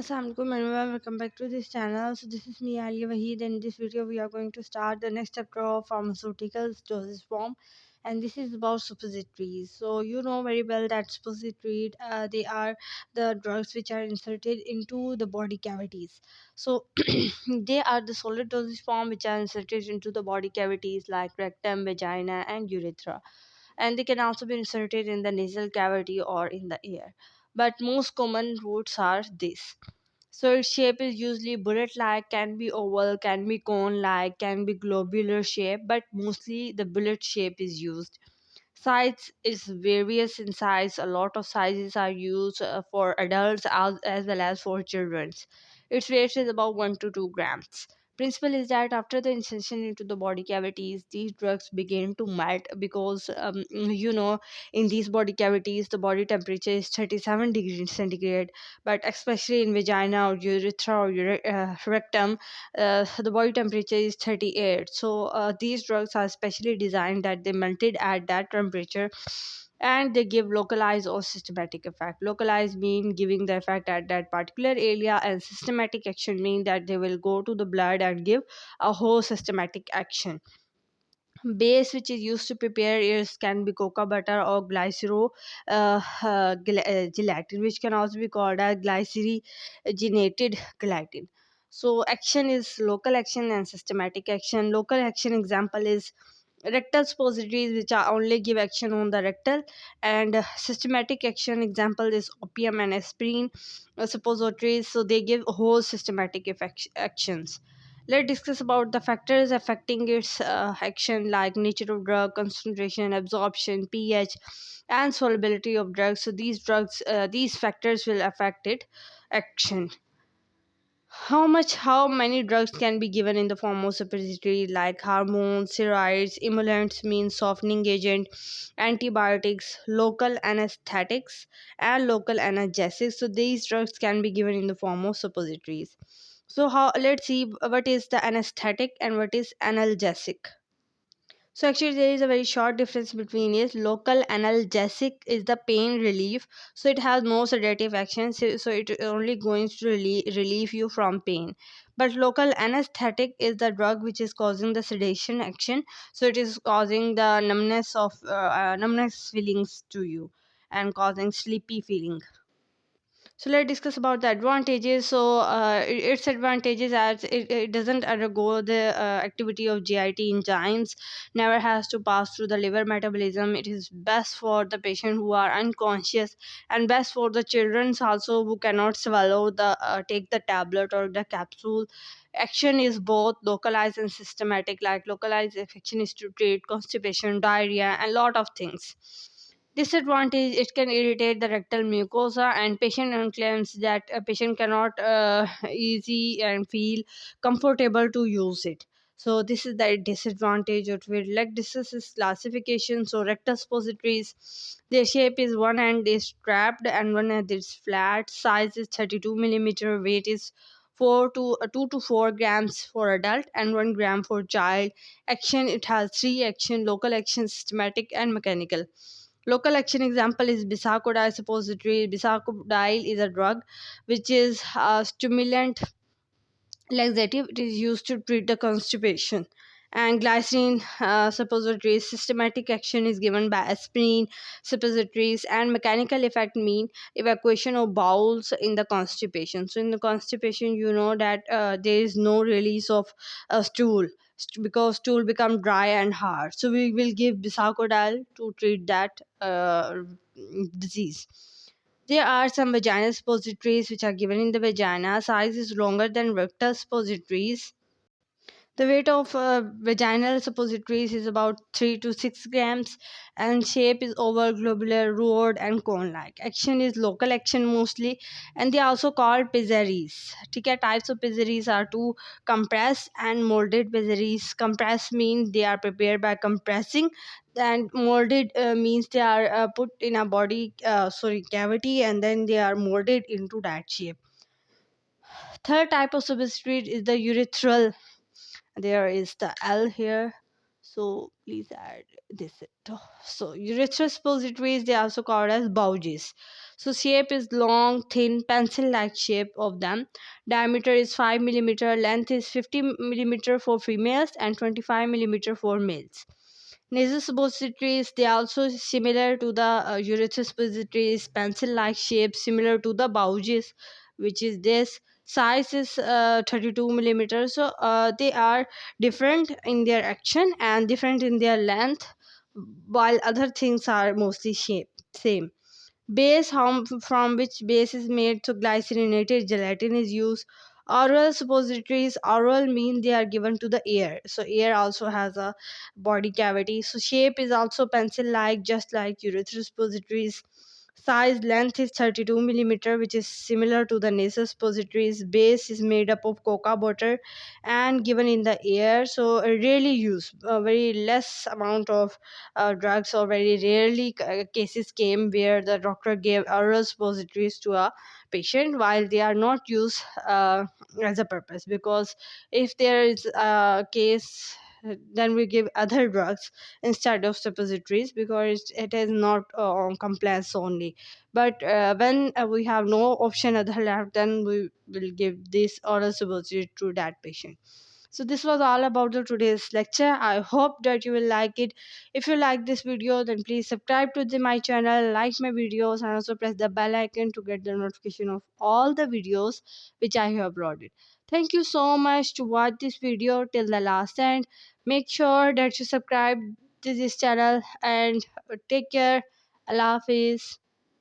Assalamualaikum everyone, welcome back to this channel. So this is me Ali Wahid. In this video we are going to start the next chapter of pharmaceuticals dosage form, and this is about suppositories. So you know very well that suppositories they are the drugs which are inserted into the body cavities. So they are the solid dosage form which are inserted into the body cavities like rectum, vagina and urethra, and they can also be inserted in the nasal cavity or in the ear, but most common routes are this. So its shape is usually bullet-like, can be oval, can be cone-like, can be globular shape, but mostly the bullet shape is used. Size is various in size. A lot of sizes are used for adults as well as for children. Its weight is about 1 to 2 grams. Principle is that after the insertion into the body cavities, these drugs begin to melt because in these body cavities the body temperature is 37 degrees centigrade, but especially in vagina or urethra or rectum, the body temperature is 38. So these drugs are specially designed that they melted at that temperature, and they give localized or systematic effect. Localized mean giving the effect at that particular area, and systematic action mean that they will go to the blood and give a whole systematic action. Base which is used to prepare is can be cocoa butter or gelatin, which can also be called as glycerinated gelatin. So action is local action and systematic action. Local action example is rectal suppositories, which are only give action on the rectal, and systematic action example is opium and aspirin suppositories, so they give whole systematic actions. Let's discuss about the factors affecting its action, like nature of drug, concentration, absorption, pH, and solubility of drugs. So these factors will affect it action. How many drugs can be given in the form of suppository, like hormones, steroids, emollients means softening agent, antibiotics, local anesthetics, and local analgesics. So these drugs can be given in the form of suppositories. So how let's see what is the anesthetic and what is analgesic. So actually there is a very short difference between it. Local analgesic is the pain relief. So it has no sedative action. So it only going to relieve you from pain. But local anesthetic is the drug which is causing the sedation action. So it is causing the numbness feelings to you and causing sleepy feeling. So let's discuss about the advantages. So its advantages as it doesn't undergo the activity of GIT enzymes, never has to pass through the liver metabolism. It is best for the patient who are unconscious, and best for the children also who cannot swallow the take the tablet or the capsule. Action is both localized and systematic. Like localized action is to treat constipation, diarrhea, and lot of things. Disadvantage: it can irritate the rectal mucosa, and patient claims that a patient cannot easy and feel comfortable to use it. So this is the disadvantage of it. Like this is classification. So rectal suppositories, their shape is one end is strapped and one end is flat. Size is 32 millimeter. Weight is 2 to 4 grams for adult and 1 gram for child. Action: it has three action: local action, systematic, and mechanical. Local action example is bisacodyl suppository. Bisacodyl is a drug which is a stimulant laxative. It is used to treat the constipation. And glycerin suppositories, systematic action is given by aspirin suppositories, and mechanical effect mean evacuation of bowels in the constipation. So in the constipation, you know that there is no release of stool, because stool become dry and hard. So we will give bisacodyl to treat that disease. There are some vaginal suppositories which are given in the vagina. Size is longer than rectal suppositories. The weight of vaginal suppositories is about 3 to 6 grams, and shape is oval, globular, rod, and cone like. Action is local action mostly, and they are also called pizzaries. Okay, types of pizzaries are two: compressed and molded pizzaries. Compressed means they are prepared by compressing, and molded means they are put in a body cavity, and then they are molded into that shape. Third type of suppository is the urethral. There is the L here, so please add this. So urethral suppositories, they are also called as bouges. So shape is long, thin, pencil-like shape of them. Diameter is 5 millimeter. Length is 50 millimeter for females and 25 millimeter for males. Nasal suppositories, they are also similar to the urethral suppositories, pencil-like shape, similar to the Bauges, which is this. Size is 32 millimeters. So they are different in their action and different in their length, while other things are mostly shape same. Base from which base is made, so glycerinated gelatin is used. Oral suppositories, oral mean they are given to the ear, so ear also has a body cavity. So shape is also pencil like, just like urethral suppositories. Size, length is 32 millimeter, which is similar to the nasal suppositories. Base is made up of coca butter and given in the ear, so rarely used, very less amount of drugs, or very rarely cases came where the doctor gave oral suppositories to a patient while they are not used as a purpose, because if there is a case, then we give other drugs instead of suppositories, because it is not compliance only. But when we have no option other left, then we will give this oral suppository to that patient. So this was all about the today's lecture. I hope that you will like it. If you like this video, then please subscribe to my channel, like my videos, and also press the bell icon to get the notification of all the videos which I have uploaded. Thank you so much to watch this video till the last end. Make sure that you subscribe to this channel, and take care. Allah Hafiz.